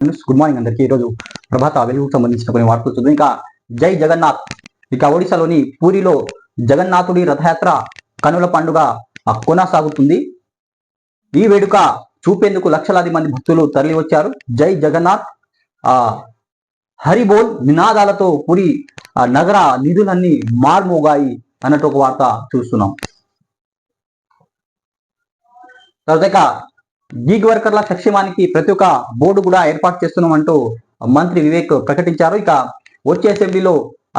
Good morning అందరికీ. ఈరోజు ప్రభాత వెలుగుకు సంబంధించిన కొన్ని వార్తలు చూద్దాం. ఇంకా జై జగన్నాథ్. ఇక ఒడిశాలోని పూరిలో జగన్నాథుడి రథయాత్ర కనుల పండుగ కొనసాగుతుంది. ఈ వేడుక చూపేందుకు లక్షలాది మంది భక్తులు తరలి వచ్చారు. జై జగన్నాథ్ హరిబోల్ నినాదాలతో పూరి నగర నిధులన్నీ మార్మోగాయి అన్నట్టు ఒక వార్త చూస్తున్నాం. తర్వాత గిగ్ వర్కర్ల సంక్షేమానికి ప్రతి ఒక్క బోర్డు కూడా ఏర్పాటు చేస్తున్నామంటూ మంత్రి వివేక్ ప్రకటించారు. ఇక వచ్చే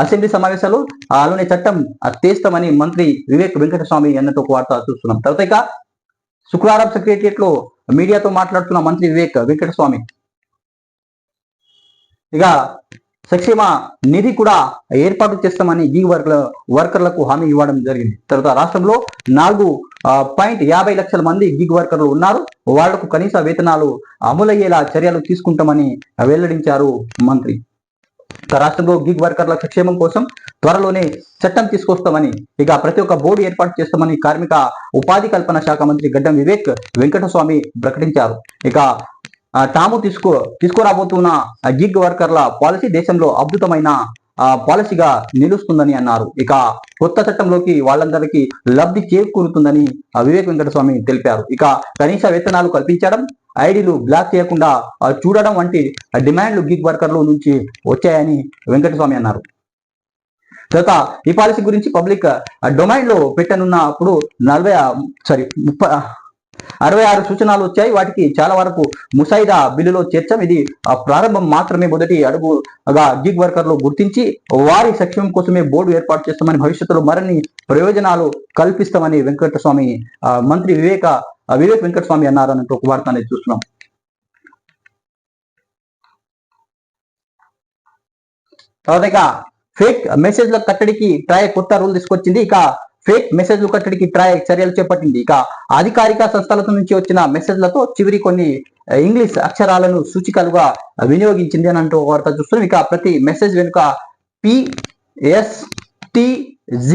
అసెంబ్లీ సమావేశాలు అలానే చట్టం తెస్తామని మంత్రి వివేక్ వెంకటస్వామి అన్నట్టు ఒక వార్త చూస్తున్నాం. తర్వాత ఇక శుక్రవారం సెక్రటరియట్ లో మీడియాతో మాట్లాడుతున్న మంత్రి వివేక్ వెంకటస్వామి ఇక సంక్షేమ నిధి కూడా ఏర్పాటు చేస్తామని గిగ్ వర్కర్లకు హామీ ఇవ్వడం జరిగింది. తర్వాత రాష్ట్రంలో 4.50 లక్షల మంది గిగ్ వర్కర్లు ఉన్నారు. వాళ్లకు కనీస వేతనాలు అమలయ్యేలా చర్యలు తీసుకుంటామని వెల్లడించారు మంత్రి. రాష్ట్రంలో గిగ్ వర్కర్ల సంక్షేమం కోసం త్వరలోనే చట్టం తీసుకొస్తామని ఇక ప్రతి ఒక్క బోర్డు ఏర్పాటు చేస్తామని కార్మిక ఉపాధి కల్పన శాఖ మంత్రి గడ్డం వివేక్ వెంకటస్వామి ప్రకటించారు. ఇక తాము తీసుకురాబోతున్న గిగ్ వర్కర్ల పాలసీ దేశంలో అద్భుతమైన పాలసీగా నిలుస్తుందని అన్నారు. ఇక కొత్త చట్టంలోకి వాళ్ళందరికీ లబ్ధి చేకూరుతుందని వివేక్ వెంకటస్వామి తెలిపారు. ఇక కనీస వేతనాలు కల్పించడం, ఐడీలు బ్లాక్ చేయకుండా చూడడం వంటి డిమాండ్లు గిగ్ వర్కర్ల నుంచి వచ్చాయని వెంకటస్వామి అన్నారు. తర్వాత ఈ పాలసీ గురించి పబ్లిక్ డొమైన్ లో పెట్టనున్నప్పుడు 66 సూచనలు వచ్చాయి. వాటికి చాలా వరకు ముసాయిదా బిల్లులో చేర్చాం. ఇది ప్రారంభం మాత్రమే, మొదటి అడుగుగా గిగ్ వర్కర్లు గుర్తించి వారి సంక్షేమం కోసమే బోర్డు ఏర్పాటు చేస్తామని, భవిష్యత్తులో మరిన్ని ప్రయోజనాలు కల్పిస్తామని వెంకటస్వామి మంత్రి వివేక్ వెంకటస్వామి అన్నారు అన్నట్టు ఒక వార్త అనేది చూస్తున్నాం. తర్వాత ఇక ఫేక్ మెసేజ్ల కట్టడికి ట్రాయ్ కొత్త రూల్ తీసుకొచ్చింది. ఇక ఫేక్ మెసేజ్లు కట్టడికి ట్రాయ్ చర్యలు చేపట్టింది. ఇక అధికారిక సంస్థల నుంచి వచ్చిన మెసేజ్లతో చివరి కొన్ని ఇంగ్లీష్ అక్షరాలను సూచికలుగా వినియోగించింది అని అంటూ వార్త చూస్తున్నాం. ఇక ప్రతి మెసేజ్ వెనుక PSTG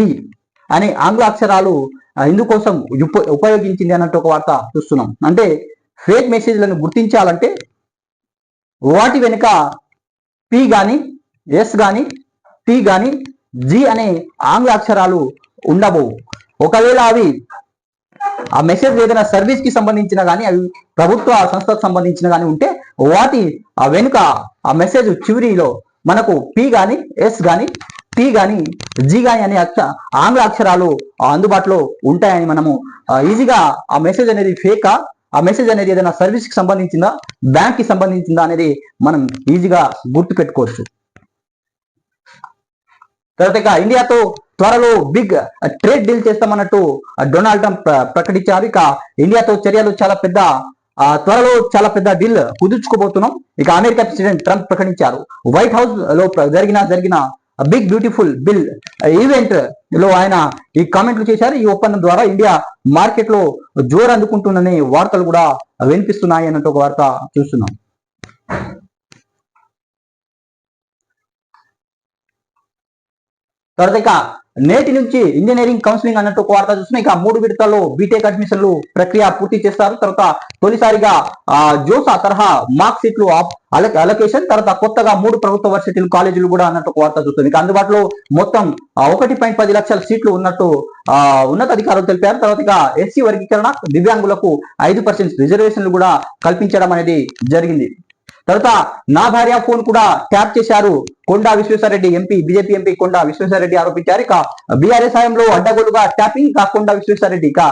అనే ఆంగ్ల అక్షరాలు ఇందుకోసం ఉపయోగించింది అన్నట్టు ఒక వార్త చూస్తున్నాం. అంటే ఫేక్ మెసేజ్లను గుర్తించాలంటే వాటి వెనుక P గాని S గాని T గాని G అనే ఆంగ్ల అక్షరాలు ఉండబోవు. ఒకవేళ అవి ఆ మెసేజ్ ఏదైనా సర్వీస్ కి సంబంధించిన కానీ, అవి ప్రభుత్వ సంస్థకు సంబంధించిన కానీ ఉంటే వాటి వెనుక ఆ మెసేజ్ చివరిలో మనకు P గాని S గాని T గాని G గాని అనే ఆంగ్ల అక్షరాలు అందుబాటులో ఉంటాయని మనము ఈజీగా ఆ మెసేజ్ అనేది ఫేకా, ఆ మెసేజ్ అనేది ఏదైనా సర్వీస్ కి సంబంధించిందా, బ్యాంక్ కి సంబంధించిందా అనేది మనం ఈజీగా గుర్తు పెట్టుకోవచ్చు. తర్వాత ఇక ఇండియాతో త్వరలో బిగ్ ట్రేడ్ డీల్ చేస్తామన్నట్టు డొనాల్డ్ ట్రంప్ ప్రకటించారు. ఇక ఇండియాతో చర్యలు త్వరలో చాలా పెద్ద డీల్ కుదుర్చుకోబోతున్నాం. ఇక అమెరికా ప్రెసిడెంట్ ట్రంప్ ప్రకటించారు. వైట్ హౌస్ లో జరిగిన బిగ్ బ్యూటిఫుల్ బిల్ ఈవెంట్ లో ఆయన ఈ కామెంట్లు చేశారు. ఈ ఒప్పందం ద్వారా ఇండియా మార్కెట్ లో జోరు అందుకుంటుందనే వార్తలు కూడా వినిపిస్తున్నాయి అన్నట్టు ఒక వార్త చూస్తున్నాం. తర్వాత ఇక నేటి నుంచి ఇంజనీరింగ్ కౌన్సిలింగ్ అన్నట్టు ఒక వార్త చూస్తున్నాం. ఇక 3 విడతల్లో బీటెక్ అడ్మిషన్లు ప్రక్రియ పూర్తి చేస్తారు. తర్వాత తొలిసారిగా జోసా తరహా మార్క్ సీట్లు అలొకేషన్, తర్వాత కొత్తగా 3 ప్రభుత్వ వర్సిటీలు కాలేజీలు కూడా అన్నట్టు ఒక వార్త చూస్తుంది. ఇక అందుబాటులో మొత్తం 1.10 లక్షల సీట్లు ఉన్నట్టు ఉన్నతాధికారులు తెలిపారు. తర్వాత ఇక ఎస్సీ వర్గీకరణ, దివ్యాంగులకు 5% రిజర్వేషన్లు కూడా కల్పించడం అనేది జరిగింది. తర్వాత నా భార్య ఫోన్ కూడా ట్యాప్ చేశారు కొండా విశ్వేశ్వరరెడ్డి ఎంపీ, బీజేపీ ఎంపీ కొండా విశ్వేశ్వరరెడ్డి ఆరోపించారు. ఇక బీఆర్ఎస్ హయాంలో అడ్డగోలుగా ట్యాపింగ్ కొండా విశ్వేశ్వరరెడ్డి. ఇక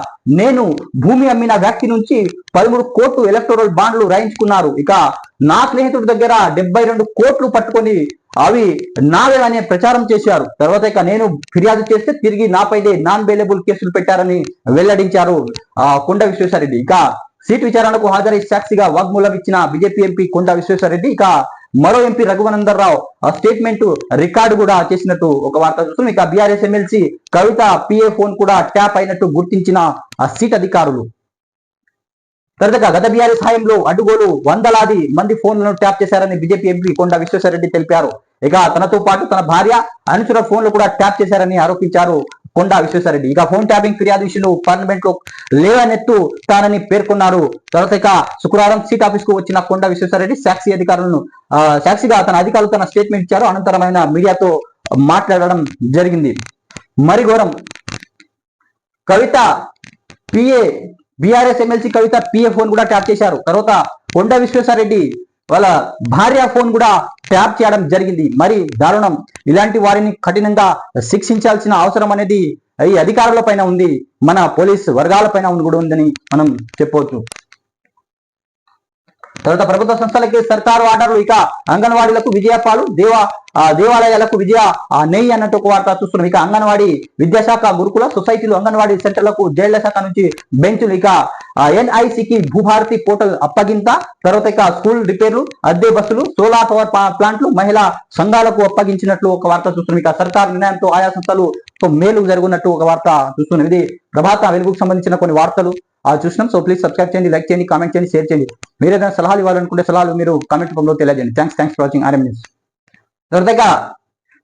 నేను భూమి అమ్మిన వ్యక్తి నుంచి 13 కోట్లు ఎలక్టోరల్ బాండ్లు రాయించుకున్నారు. ఇక నా స్నేహితుడి దగ్గర 72 కోట్లు పట్టుకొని అవి నావే అనే ప్రచారం చేశారు. తర్వాత ఇక నేను ఫిర్యాదు చేస్తే తిరిగి నాపైనే నాన్ బెయిలబుల్ కేసులు పెట్టారని వెల్లడించారు కొండా విశ్వేశ్వరరెడ్డి. ఇక సీటు విచారణకు హాజరై సాక్షిగా వాగ్మూలం ఇచ్చిన బీజేపీ ఎంపీ కొండా విశ్వేశ్వరరెడ్డి. ఇక మరో ఎంపీ రఘువనందర్ రావు స్టేట్మెంట్ రికార్డు కూడా చేసినట్టు ఒక వార్త చూస్తున్నాం. ఇక బీఆర్ఎస్ ఎమ్మెల్సీ కవిత పిఏ ఫోన్ కూడా ట్యాప్ అయినట్టు గుర్తించిన సీట్ అధికారులు. తర్వాత గత బీఆర్ఎస్ హయాంలో అడ్డుగోలు వందలాది మంది ఫోన్లను ట్యాప్ చేశారని బీజేపీ ఎంపీ కొండా విశ్వేశ్వరరెడ్డి తెలిపారు. ఇక తనతో పాటు తన భార్య అనుచర ఫోన్లు కూడా ట్యాప్ చేశారని ఆరోపించారు. కొండా విశ్వేశ్వరరెడ్డి. ఇక ఫోన్ ట్యాపింగ్ ఫిర్యాదు విషయంలో పార్లమెంట్ లో లేవనెత్తు తానని పేర్కొన్నారు. తర్వాత ఇక శుక్రవారం సీట్ ఆఫీస్ కు వచ్చిన కొండా విశ్వేశ్వరరెడ్డి సాక్షిగా తన అధికారులు తన స్టేట్మెంట్ ఇచ్చారు. అనంతరమైన మీడియాతో మాట్లాడడం జరిగింది. మరి ఘోరం, కవిత పిఏ బీఆర్ఎస్ ఎమ్మెల్సీ కవిత పిఏ ఫోన్ కూడా ట్యాప్ చేశారు. తర్వాత కొండా విశ్వేశ్వరరెడ్డి వాళ్ళ భార్య ఫోన్ కూడా ట్యాప్ చేయడం జరిగింది. మరి దారుణం, ఇలాంటి వారిని కఠినంగా శిక్షించాల్సిన అవసరం అనేది ఈ అధికారుల పైన ఉంది, మన పోలీస్ వర్గాల పైన కూడా ఉందని మనం చెప్పవచ్చు. తర్వాత ప్రభుత్వ సంస్థలకి సర్కారు ఆర్డర్లు, ఇక అంగన్వాడీలకు విజయపాలు, దేవాలయాలకు విజయ నెయ్యి అన్నట్టు ఒక వార్త చూస్తున్నాం. ఇక అంగన్వాడీ విద్యాశాఖ గురుకుల సొసైటీలు అంగన్వాడీ సెంటర్లకు జైళ్ల శాఖ నుంచి బెంచులు, ఇక ఎన్ఐసికి భూభారతి పోర్టల్ అప్పగింత, తర్వాత ఇక స్కూల్ రిపేర్లు, అద్దె బస్సులు, సోలార్ పవర్ ప్లాంట్లు మహిళా సంఘాలకు అప్పగించినట్లు ఒక వార్త చూస్తున్నాం. ఇక సర్కారు నిర్ణయంతో ఆయా సంస్థలు మేలు జరుగుతున్నట్టు ఒక వార్త చూస్తున్నాం. ఇది ప్రభాత వెలుగుకు సంబంధించిన కొన్ని వార్తలు చూసినాం. సో ప్లీజ్ సబ్స్క్రైబ్ చేయండి, లైక్ చేయండి, కామెంట్ చేయండి, షేర్ చేయండి. మీరు ఏదైనా సలహాలు ఇవ్వాలనుకుంటే సలహాలు మీరు కామెంట్ రూపంలో తెలియజేయండి. Thanks for watching RM news. తర్వాత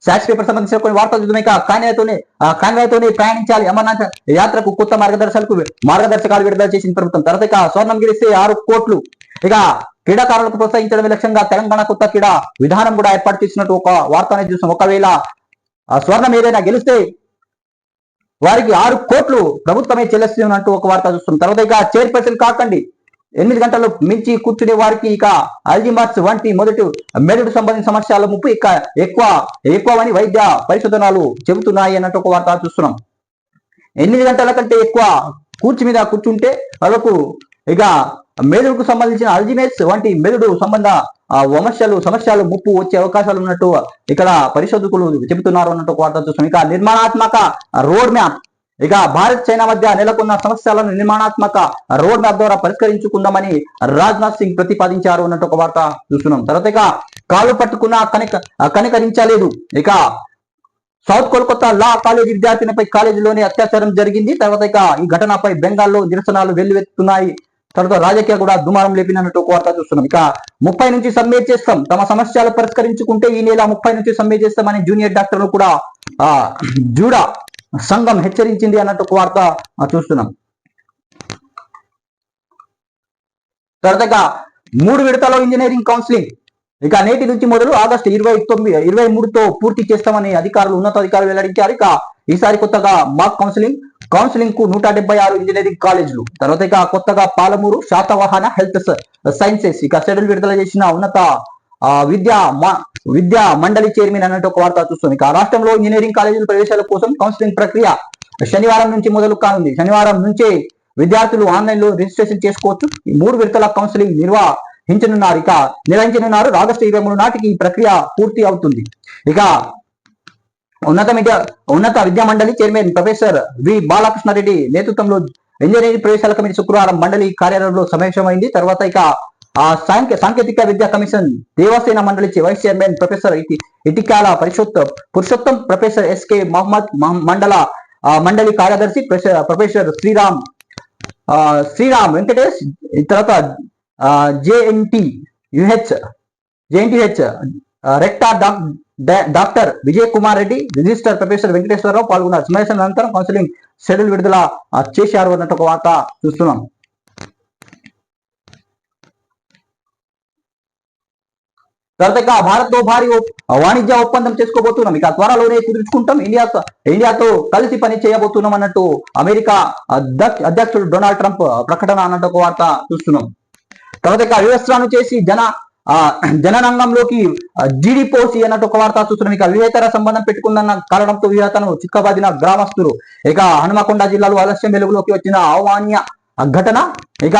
సాక్షి పేపర్ సంబంధించిన కొన్ని వార్తలు చూద్దాం. ఇక కాన్వాయ్తోనే ప్రయాణించాలి, అమర్నాథ్ యాత్రకు కొత్త మార్గదర్శకాలు విడుదల చేసిన ప్రభుత్వం. తర్వాత ఇక స్వర్ణం గెలిస్తే 6 కోట్లు. ఇక క్రీడాకారులకు ప్రోత్సహించడమే లక్ష్యంగా తెలంగాణ కొత్త క్రీడా విధానం కూడా ఏర్పాటు చేసినట్టు ఒక వార్త అనేది చూసాం. ఒకవేళ స్వర్ణం ఏదైనా గెలిస్తే వారికి 6 కోట్లు ప్రభుత్వమే చెల్లిస్తున్నట్టు ఒక వార్త చూస్తాం. తర్వాత ఇక చైర్పర్సన్ కాకండి, 8 గంటలు మించి కూర్చునే వారికి ఇక అల్జిమర్స్ వంటి మెదడు సంబంధించిన సమస్యల ముప్పు ఇక ఎక్కువని వైద్య పరిశోధనలు చెబుతున్నాయి అన్నట్టు ఒక వార్త చూస్తున్నాం. 8 గంటల కంటే ఎక్కువ కూర్చి మీద కూర్చుంటే వాళ్ళకు ఇక మెదడుకు సంబంధించిన అల్జిమర్స్ వంటి మెదడు సంబంధ సమస్యలు ముప్పు వచ్చే అవకాశాలు ఉన్నట్టు ఇక్కడ పరిశోధకులు చెబుతున్నారు అన్నట్టు ఒక వార్త చూస్తున్నాం. ఇక నిర్మాణాత్మక రోడ్ మ్యాప్, ఇక భారత్ చైనా మధ్య నెలకొన్న సమస్యలను నిర్మాణాత్మక రోడ్ మ్యాప్ ద్వారా పరిష్కరించుకుందామని రాజ్నాథ్ సింగ్ ప్రతిపాదించారు అన్నట్టు ఒక వార్త చూస్తున్నాం. తర్వాత ఇక కాలు పట్టుకున్న కనికరించలేదు. ఇక సౌత్ కోల్కతా లా కాలేజీ విద్యార్థినిపై కాలేజీలోనే అత్యాచారం జరిగింది. తర్వాత ఇక ఈ ఘటనపై బెంగాల్లో నిరసనలు వెల్లువెత్తుతున్నాయి. తర్వాత రాజకీయ కూడా దుమారం లేపినట్టు ఒక వార్త చూస్తున్నాం. ఇక 30 నుంచి సమ్మె చేస్తాం, తమ సమస్యలు పరిష్కరించుకుంటే ఈ నెల 30 నుంచి సమ్మె చేస్తామని జూనియర్ డాక్టర్లు కూడా జూడా సంఘం హెచ్చరించింది అన్నట్టు ఒక వార్త చూస్తున్నాం. తర్వాత 3 విడతలో ఇంజనీరింగ్ కౌన్సిలింగ్, ఇక నేటి నుంచి మొదలు ఆగస్టు 23తో పూర్తి చేస్తామని ఉన్నతాధికారులు వెల్లడించారు. ఇక ఈసారి కొత్తగా మాక్ కౌన్సిలింగ్ కు 176 ఇంజనీరింగ్ కాలేజీలు. తర్వాత ఇక కొత్తగా పాలమూరు శాతవాహన హెల్త్ సైన్సెస్ ఇక షెడ్యూల్ విడుదల చేసిన ఉన్నత విద్యా మండలి చైర్మన్ అన్నట్టు ఒక వార్త చూస్తుంది. ఇక రాష్ట్రంలో ఇంజనీరింగ్ కాలేజీల ప్రవేశాల కోసం కౌన్సిలింగ్ ప్రక్రియ శనివారం నుంచి మొదలు కానుంది. శనివారం నుంచే విద్యార్థులు ఆన్లైన్ లో రిజిస్ట్రేషన్ చేసుకోవచ్చు. ఈ 3 విడతల కౌన్సిలింగ్ నిర్వహించనున్నారు. ఆగస్టు 23 నాటికి ఈ ప్రక్రియ పూర్తి అవుతుంది. ఇక ఉన్నత విద్యా మండలి చైర్మన్ ప్రొఫెసర్ వి బాలకృష్ణారెడ్డి నేతృత్వంలో ఇంజనీరింగ్ ప్రవేశాల కమిటీ శుక్రవారం మండలి కార్యాలయంలో సమావేశమైంది. తర్వాత ఇక సాంకేతిక విద్యా కమిషన్ దేవసేన మండలి vice chairman professor Itikala Purushottam, professor SK Mohammed మండలి కార్యదర్శి ప్రొఫెసర్ శ్రీరామ్ వెంకటేష్, తర్వాత JNTH rector doctor Vijay Kumar Reddy, register professor Venkateswararao పాల్గొన్నారు. సమావేశం అనంతరం కౌన్సిలింగ్ షెడ్యూల్ విడుదల చేశారు అన్నట్టు ఒక వార్త చూస్తున్నాం. తర్వాత భారత్ తో భారీ వాణిజ్య ఒప్పందం చేసుకోబోతున్నాం, ఇక త్వరలోనే కుదుర్చుకుంటాం, ఇండియాతో కలిసి పని చేయబోతున్నాం అన్నట్టు అమెరికా అధ్యక్షుడు డొనాల్డ్ ట్రంప్ ప్రకటన అన్నట్టు ఒక వార్త చూస్తున్నాం. తర్వాత ఇక వ్యవస్థను చేసి జనరంగంలోకి జీడిపోసి అన్నట్టు ఒక వార్త చూస్తున్నాం. ఇక వివేతర సంబంధం పెట్టుకుందన్న కారణంతో వివేతను చిక్కబాదిన గ్రామస్తులు. ఇక హనుమకొండ జిల్లాలో ఆలస్యం వెలుగులోకి వచ్చిన అవాన్య ఘటన, ఇక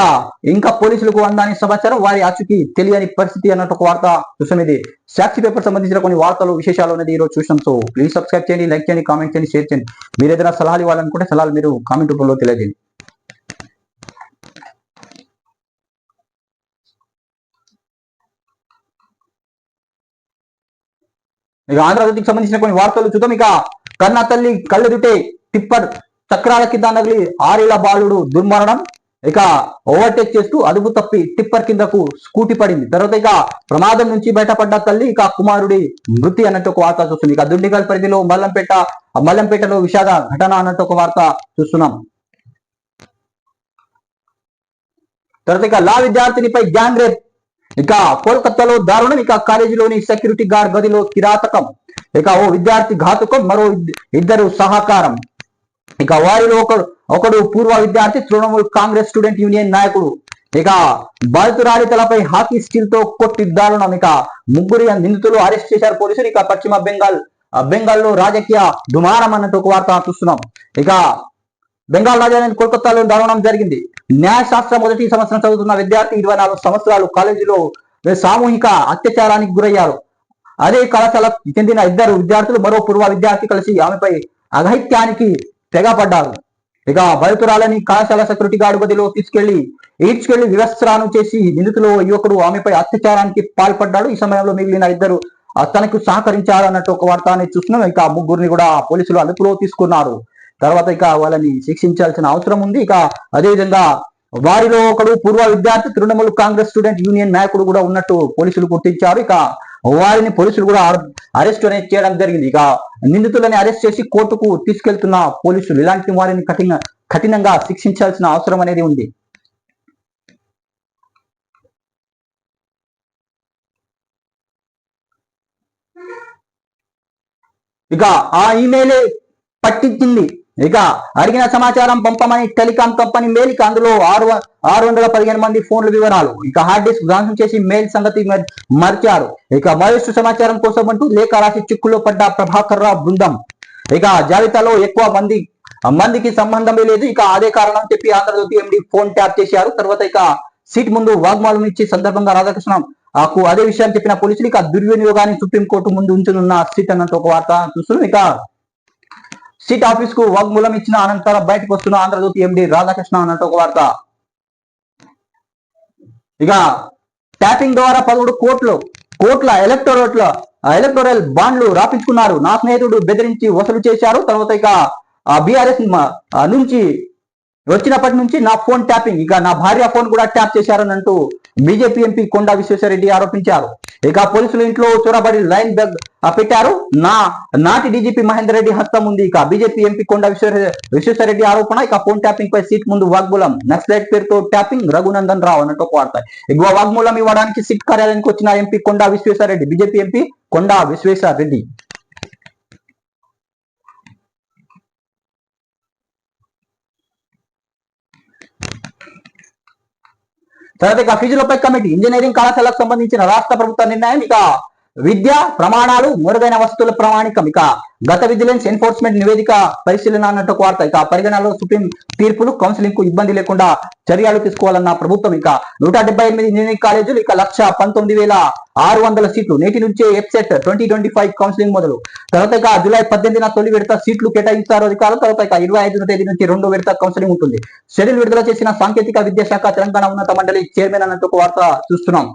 ఇంకా పోలీసులకు అందాని సమాచారం, వారి ఆచూకీ తెలియని పరిస్థితి అన్నట్టు ఒక వార్త చూసాం. ఇది సాక్షి పేపర్ సంబంధించిన కొన్ని వార్తలు విశేషాలు అనేది ఈరోజు చూసాం. సో ప్లీజ్ సబ్స్క్రైబ్ చేయండి, లైక్ చేయండి, కామెంట్ చేయండి, షేర్ చేయండి. మీరు ఏదైనా సలహాలు ఇవ్వాలనుకుంటే సలహాలు మీరు కామెంట్ రూపంలో తెలియజేయండి. ఇక ఆంధ్రజ్యోతికి సంబంధించిన కొన్ని వార్తలు చూద్దాం. ఇక కన్న తల్లి కళ్ళెదుటే టిప్పర్ చక్రాల కింద నగిలి 6 ఏళ్ల బాలుడు దుర్మరణం. ఇక ఓవర్టేక్ చేస్తూ అదుపు తప్పి టిప్పర్ కిందకు స్కూటీ పడింది. తర్వాత ఇక ప్రమాదం నుంచి బయటపడ్డ తల్లి ఇక కుమారుడి మృతి అన్నట్టు ఒక వార్త చూస్తుంది. ఇక దుండిగల్ పరిధిలో మల్లంపేటలో విషాద ఘటన అన్నట్టు ఒక వార్త చూస్తున్నాం. తర్వాత ఇక లా విద్యార్థినిపై గ్యాంగ్ రేప్. ఇక కోల్కతాలో దారుణం. ఇక కాలేజీలోని సెక్యూరిటీ గార్డ్ గదిలో కిరాతకం. ఇక ఓ విద్యార్థి ఘాతుకం, మరో ఇద్దరు సహకారం. ఇక వారిలో ఒకడు పూర్వ విద్యార్థి, తృణమూల్ కాంగ్రెస్ స్టూడెంట్ యూనియన్ నాయకుడు. ఇక బాధితురాలి తలపై హాకీ స్టిల్ తో కొట్టి దారుణం. ఇక ముగ్గురు నిందితులు అరెస్ట్ చేశారు పోలీసులు. ఇక పశ్చిమ బెంగాల్లో రాజకీయ దుమారం అన్నట్టు ఒక వార్త చూస్తున్నాం. ఇక బెంగాల్ రాజధాని కోల్కతాలో దారుణం జరిగింది. న్యాయశాస్త్ర మొదటి సంవత్సరం చదువుతున్న విద్యార్థి 24 సంవత్సరాలు కాలేజీలో సామూహిక అత్యాచారానికి గురయ్యారు. అదే కళాశాలకు చెందిన ఇద్దరు విద్యార్థులు, మరో పూర్వ విద్యార్థి కలిసి ఆమెపై అఘాయిత్యానికి తెగపడ్డారు. ఇక బాధితురాలని కళాశాల సెక్యూరిటీ గార్డు గదిలో ఈడ్చుకెళ్లి వివస్త్రాను చేసి నిందితులు యువకుడు ఆమెపై అత్యాచారానికి పాల్పడ్డాడు. ఈ సమయంలో మిగిలిన ఇద్దరు తనకు సహకరించారు అన్నట్టు ఒక వార్తని చూస్తున్నాం. ఇక ముగ్గురిని కూడా పోలీసులు అదుపులో తీసుకున్నారు. తర్వాత ఇక వాళ్ళని శిక్షించాల్సిన అవసరం ఉంది. ఇక అదేవిధంగా వారిలో ఒకడు పూర్వ విద్యార్థి, తృణమూల్ కాంగ్రెస్ స్టూడెంట్ యూనియన్ నాయకుడు కూడా ఉన్నట్టు పోలీసులు గుర్తించారు. ఇక వారిని పోలీసులు కూడా అరెస్ట్ అనేది చేయడం జరిగింది. ఇక నిందితులని అరెస్ట్ చేసి కోర్టుకు తీసుకెళ్తున్న పోలీసులు ఇలాంటి వారిని కఠినంగా శిక్షించాల్సిన అవసరం అనేది ఉంది. ఇక ఆ ఈమెయిలే పట్టించింది. ఇక అడిగిన సమాచారం పంపమని టెలికాం కంపెనీ మెయిల్. ఇక అందులో 615 మంది ఫోన్ల వివరాలు. ఇక హార్డ్ డిస్క్ ధ్వంసం చేసి మెయిల్ సంగతి మర్చారు. ఇక మరింత సమాచారం కోసం అంటూ లేఖ రాసి చిక్కుల్లో పడ్డ ప్రభాకర్ రావు బృందం. ఇక జాబితాలో ఎక్కువ మందికి సంబంధమే లేదు. ఇక అదే కారణం చెప్పి ఆంధ్రజ్యోతి ఎండి ఫోన్ ట్యాప్ చేశారు. తర్వాత ఇక సీట్ ముందు వాగ్మానం ఇచ్చే సందర్భంగా రాధాకృష్ణ అదే విషయాన్ని చెప్పిన పోలీసులు ఇక దుర్వినియోగాన్ని సుప్రీంకోర్టు ముందు ఉంచనున్న సీట్ అన్నట్టు ఒక వార్త చూస్తున్నాం. ఇక సీట్ ఆఫీస్ కు వాగ్మూలం ఇచ్చిన అనంతరం బయటకు వస్తున్న ఆంధ్రజ్యోతి ఎండి రాధాకృష్ణ అన్నట్టు ఒక వార్త. ఇక ట్యాపింగ్ ద్వారా 11 కోట్ల ఎలక్టోరల్ బాండ్లు రాపించుకున్నారు. నా స్నేహితుడు బెదిరించి వసూలు చేశారు. తర్వాత ఇక బీఆర్ఎస్ నుంచి వచ్చినప్పటి నుంచి నా ఫోన్ ట్యాపింగ్, ఇక నా భార్య ఫోన్ కూడా ట్యాప్ చేశారని అంటూ బీజేపీ ఎంపీ కొండా విశ్వేశ్వరరెడ్డి ఆరోపించారు. ఇక పోలీసులు ఇంట్లో చొరబడి లైన్ బ్యాగ్ పెట్టారు. నాటి డీజీపీ మహేందర్ రెడ్డి హస్తం ఉంది. ఇక బీజేపీ ఎంపీ కొండా విశ్వేశ్వరరెడ్డి ఆరోపణ. ఇక ఫోన్ ట్యాపింగ్ పై సీట్ ముందు వాగ్మూలం. నక్సలైట్ పేరుతో ట్యాపింగ్ రఘునందన్ రావు అన్నట్టు ఒక వార్త. ఎక్కువ వాగ్మూలం ఇవ్వడానికి సిట్ కార్యాలయానికి వచ్చిన ఎంపీ కొండా విశ్వేశ్వరరెడ్డి, బీజేపీ ఎంపీ కొండా విశ్వేశ్వరరెడ్డి. తర్వాత ఇక ఫీజులపై కమిటీ. ఇంజనీరింగ్ కళాశాలకు సంబంధించిన రాష్ట్ర ప్రభుత్వ నిర్ణయం. ఇక విద్యా ప్రమాణాలు, మెరుగైన వస్తువుల ప్రామాణికం. ఇక గత విజిలెన్స్ ఎన్ఫోర్స్మెంట్ నివేదిక పరిశీలన అన్నట్టు వార్త. ఇక పరిగణనలో సుప్రీం తీర్పులు, కౌన్సిలింగ్ కు ఇబ్బంది లేకుండా చర్యలు తీసుకోవాలన్న ప్రభుత్వం. ఇక 178 ఇంజనీరింగ్ కాలేజీలు, ఇక 1,19,600 సీట్లు. నేటి నుంచే ఎఫ్సెట్ 2025 కౌన్సిలింగ్ మొదలు. తర్వాత ఇక జూలై 18న తొలి విడత సీట్లు కేటాయిస్తారు అధికారులు. తర్వాత ఇక 25వ తేదీ నుంచి 2వ విడత కౌన్సిలింగ్ ఉంటుంది. షెడ్యూల్ విడుదల చేసిన సాంకేతిక విద్యాశాఖ తెలంగాణ ఉన్నత మండలి చైర్మన్ అన్నట్టు ఒక వార్త చూస్తున్నాం.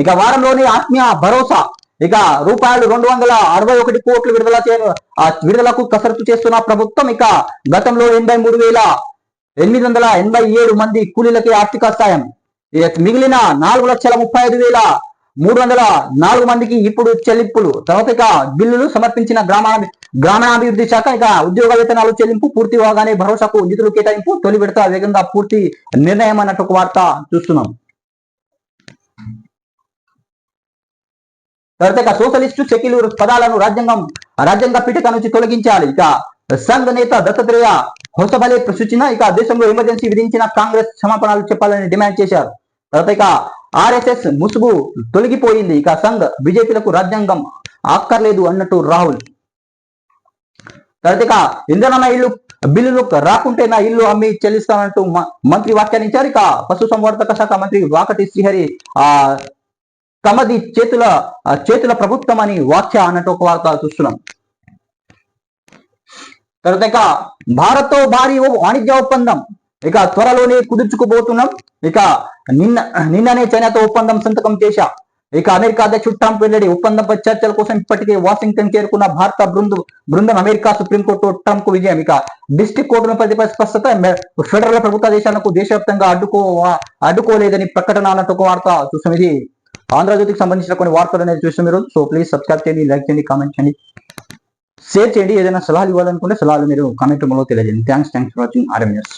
ఇక వారంలోని ఆత్మీయ భరోసా. ఇక రూపాయలు 261 కోట్లు విడుదలకు కసరత్తు చేస్తున్న ప్రభుత్వం. ఇక గతంలో 83,887 మంది కూలీలకి ఆర్థిక సాయం. మిగిలిన 4,35,304 మందికి ఇప్పుడు చెల్లింపులు. తర్వాత ఇక బిల్లులు సమర్పించిన గ్రామీణాభివృద్ధి శాఖ. ఇక ఉద్యోగ వేతనాలు చెల్లింపు పూర్తి కాగానే భరోసాకు నిధులు కేటాయింపు. తొలి విడత వేగంగా పూర్తి నిర్ణయం అన్నట్టు ఒక వార్త చూస్తున్నాం. తర్వాత సోషలిస్టు సెక్యులర్ పదాలను రాజ్యాంగ పీఠిక నుంచి తొలగించాలి. ఇక సంఘ్ నేత దత్తాత్రేయ హోసబలే సూచన. ఇక దేశంలో ఎమర్జెన్సీ విధించిన కాంగ్రెస్ క్షమాపణలు చెప్పాలని డిమాండ్ చేశారు. తర్వాత ఇక ఆర్ఎస్ఎస్ ముసుగు తొలగిపోయింది. ఇక సంఘ్ బీజేపీలకు రాజ్యాంగం అక్కర్లేదు అన్నట్టు రాహుల్. తర్వాత ఇక ఇంధనమ ఇల్లు బిల్లులు రాకుంటే నా ఇల్లు అమ్మి చెల్లిస్తానంటూ మంత్రి వ్యాఖ్యానించారు. ఇక పశుసంవర్ధక శాఖ మంత్రి వాకటి శ్రీహరి తమది చేతుల ప్రభుత్వం అని వ్యాఖ్య అన్నట్టు ఒక వార్త చూస్తున్నాం. తర్వాత ఇక భారత్ తో భారీ వాణిజ్య ఒప్పందం. ఇక త్వరలోనే కుదుర్చుకుపోతున్నాం. ఇక నిన్ననే చైనాతో ఒప్పందం సంతకం చేశా. ఇక అమెరికా అధ్యక్షుడు ట్రంప్ వెల్లడి ఒప్పందంపై చర్చల కోసం ఇప్పటికే వాషింగ్టన్ చేరుకున్న భారత బృందం అమెరికా సుప్రీంకోర్టు ట్రంప్ కు విజయం. ఇక డిస్టిక్ కోర్టును ప్రతిపై స్పష్టత ఫెడరల్ ప్రభుత్వ దేశాలకు దేశవ్యాప్తంగా అడ్డుకోలేదని ప్రకటన అన్నట్టు ఒక వార్త చూసాం. ఇది ఆంధ్రజ్యోతికి సంబంధించిన కొన్ని వార్తలు అనేది చూసాం మీరు. సో ప్లీజ్ సబ్స్క్రైబ్ చేయండి, లైక్ చేయండి, కామెంట్ చేయండి, షేర్ చేయండి. ఏదైనా సలహాలు ఇవ్వాలనుకుంటే సలహాలు మీరు కామెంట్ రూపంలో తెలియజేయండి. Thanks for watching RM news.